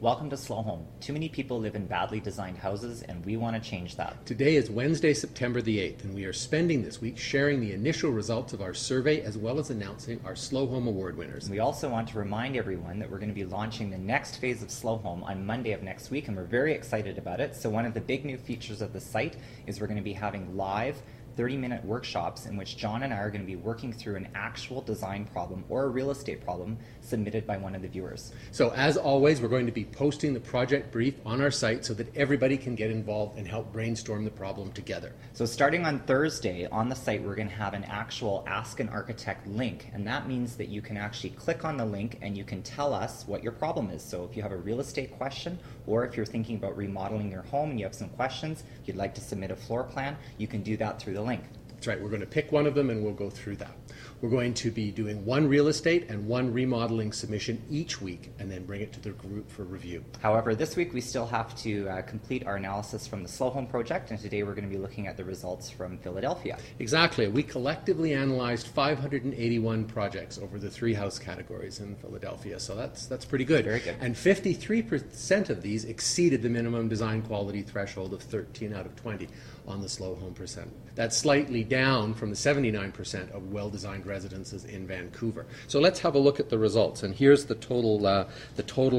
Welcome to Slow Home. Too many people live in badly designed houses, and we want to change that. Today is Wednesday, September the 8th, and we are spending this week sharing the initial results of our survey as well as announcing our Slow Home Award winners. We also want to remind everyone that we're going to be launching the next phase of Slow Home on Monday of next week, and we're very excited about it. So one of the big new features of the site is we're going to be having live 30-minute workshops in which John and I are going to be working through an actual design problem or a real estate problem submitted by one of the viewers. So as always, we're going to be posting the project brief on our site so that everybody can get involved and help brainstorm the problem together. So starting on Thursday on the site, we're going to have an actual Ask an Architect link, and that means that you can actually click on the link and you can tell us what your problem is. So if you have a real estate question, or if you're thinking about remodeling your home and you have some questions, you'd like to submit a floor plan, you can do that through the link. That's right, we're going to pick one of them and we'll go through that. We're going to be doing one real estate and one remodeling submission each week and then bring it to the group for review. However, this week we still have to complete our analysis from the Slow Home project, and today we're going to be looking at the results from Philadelphia. Exactly. We collectively analyzed 581 projects over the 3 house categories in Philadelphia, so that's pretty good. Very good. And 53% of these exceeded the minimum design quality threshold of 13 out of 20 on the Slow Home percent. That's slightly down from the 79% of well-designed residences in Vancouver. So let's have a look at the results. And here's the total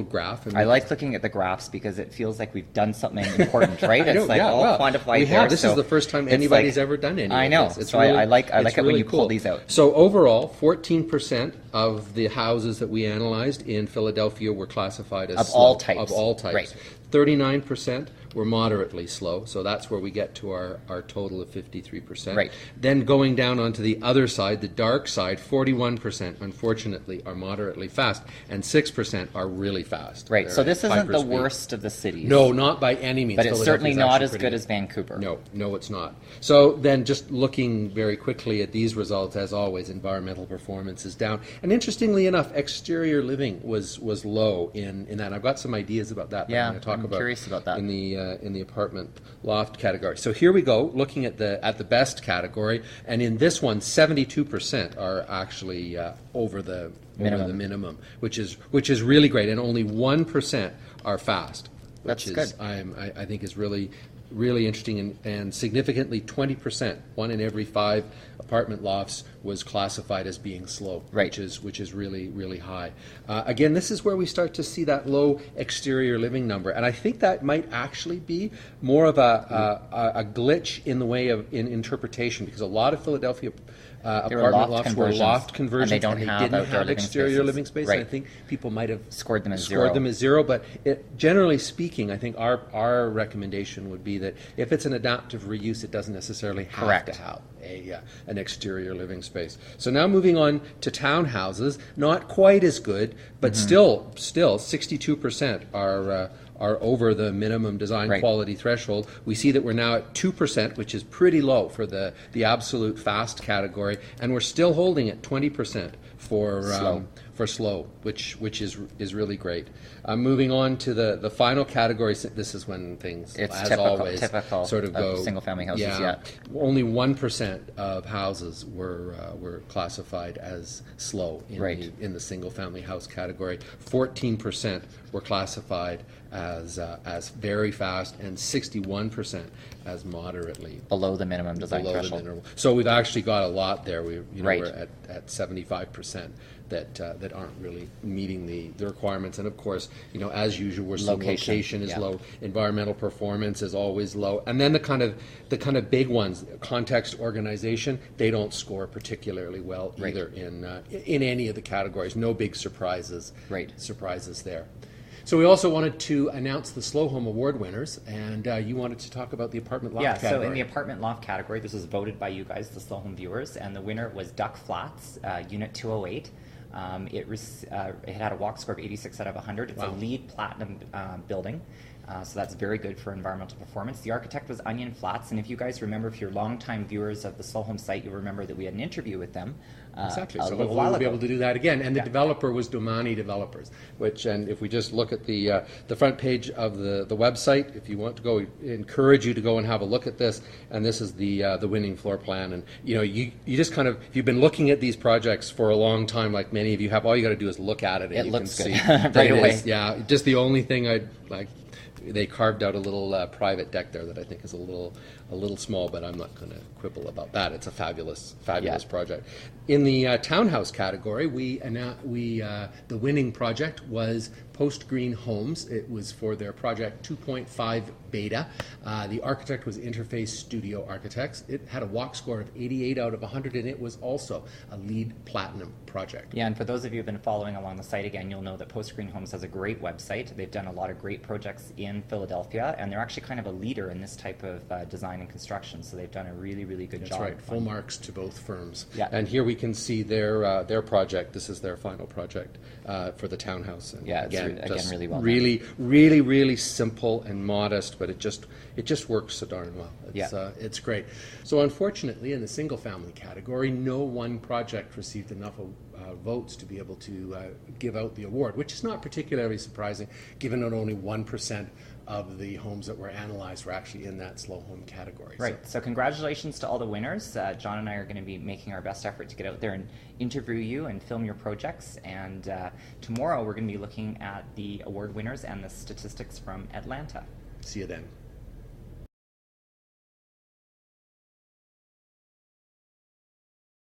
graph. And I like looking at the graphs because it feels like we've done something important, right? It's like all well, quantified we there. have. This is the first time anybody's ever done any I know. of this. So really, I like it really when you cool. pull these out. So overall, 14% of the houses that we analyzed in Philadelphia were classified as slow. All types. Of all types. Right. 39% were moderately slow, so that's where we get to our total of 53%. Right. Then going down onto the other side, the dark side, 41% unfortunately are moderately fast, and 6% are really fast. Right, They're so this isn't the hyperspeed. worst of the cities. No, not by any means. But it's certainly Philadelphia's not actually as pretty good as Vancouver. No, it's not. So then just looking very quickly at these results, as always, environmental performance is down. And interestingly enough, exterior living was low in that. I've got some ideas about that Yeah, I'm going to talk I'm about curious about that. in the apartment loft category. So here we go, looking at the best category, and in this one, 72% are actually over the minimum, which is really great, and only 1% are fast, which That's is good. I think is really interesting, and significantly 20%, 1 in every 5 apartment lofts was classified as being slow, right. which is really high. Again, this is where we start to see that low exterior living number, and I think that might actually be more of a glitch in the way of in interpretation, because a lot of Philadelphia apartment lofts were loft conversions, and they didn't have exterior living space. Right. And I think people might have scored them as zero. But generally speaking, I think our recommendation would be that if it's an adaptive reuse, it doesn't necessarily have to have an exterior living space. So now moving on to townhouses, not quite as good, but still 62% are over the minimum design quality threshold. We see that we're now at 2%, which is pretty low for the absolute fast category, and we're still holding at 20% for slow, which is really great. Moving on to the final category, this is when things, as always, sort of go single-family houses. Yeah. Only 1% of houses were classified as slow in the single-family house category. 14% were classified as very fast, and 61% as moderately below the minimum design threshold. So we've actually got a lot there. We're at 75% that aren't really meeting the requirements. And of course, as usual, we're seeing location is low, environmental performance is always low, and then the kind of big ones, context, organization, they don't score particularly well either in any of the categories. No big surprises there. So we also wanted to announce the Slow Home Award winners, and you wanted to talk about the apartment loft category. Yeah, so in the apartment loft category, this was voted by you guys, the Slow Home viewers, and the winner was Duck Flats, Unit 208. It had a walk score of 86 out of 100. It's a LEED Platinum building. So that's very good for environmental performance. The architect was Onion Flats, and if you guys remember, if you're longtime viewers of the Slow Home site, you'll remember that we had an interview with them Exactly. a So little hopefully while we'll be ago. able to do that again. And the Yeah. developer was Domani Developers, which, and if we just look at the front page of the website, if you want to go, we encourage you to go and have a look at this. And this is the winning floor plan. And you know, you just kind of, if you've been looking at these projects for a long time, like many of you have, all you got to do is look at it, and It you looks can good see right that it away. is, yeah. Just the only thing I'd like. They carved out a little private deck there that I think is a little small, but I'm not going to quibble about that. It's a fabulous Yeah. project. In the townhouse category, the winning project was Post Green Homes. It was for their project 2.5 beta. The architect was Interface Studio Architects. It had a walk score of 88 out of 100, and it was also a LEED Platinum project. Yeah, and for those of you who've been following along the site, again, you'll know that Post Green Homes has a great website. They've done a lot of great projects in Philadelphia, and they're actually kind of a leader in this type of design and construction, so they've done a really, really good That's job. right. Full marks to both firms. Yeah. And here we can see their project. This is their final project for the townhouse. And Yeah, it's again, just really well done. really simple and modest, but it just works so darn well. It's great. So unfortunately, in the single family category, no one project received enough votes to be able to give out the award, which is not particularly surprising, given that only 1% of the homes that were analyzed were actually in that slow home category. Right. So congratulations to all the winners. John and I are going to be making our best effort to get out there and interview you and film your projects. And tomorrow we're going to be looking at the award winners and the statistics from Atlanta. See you then.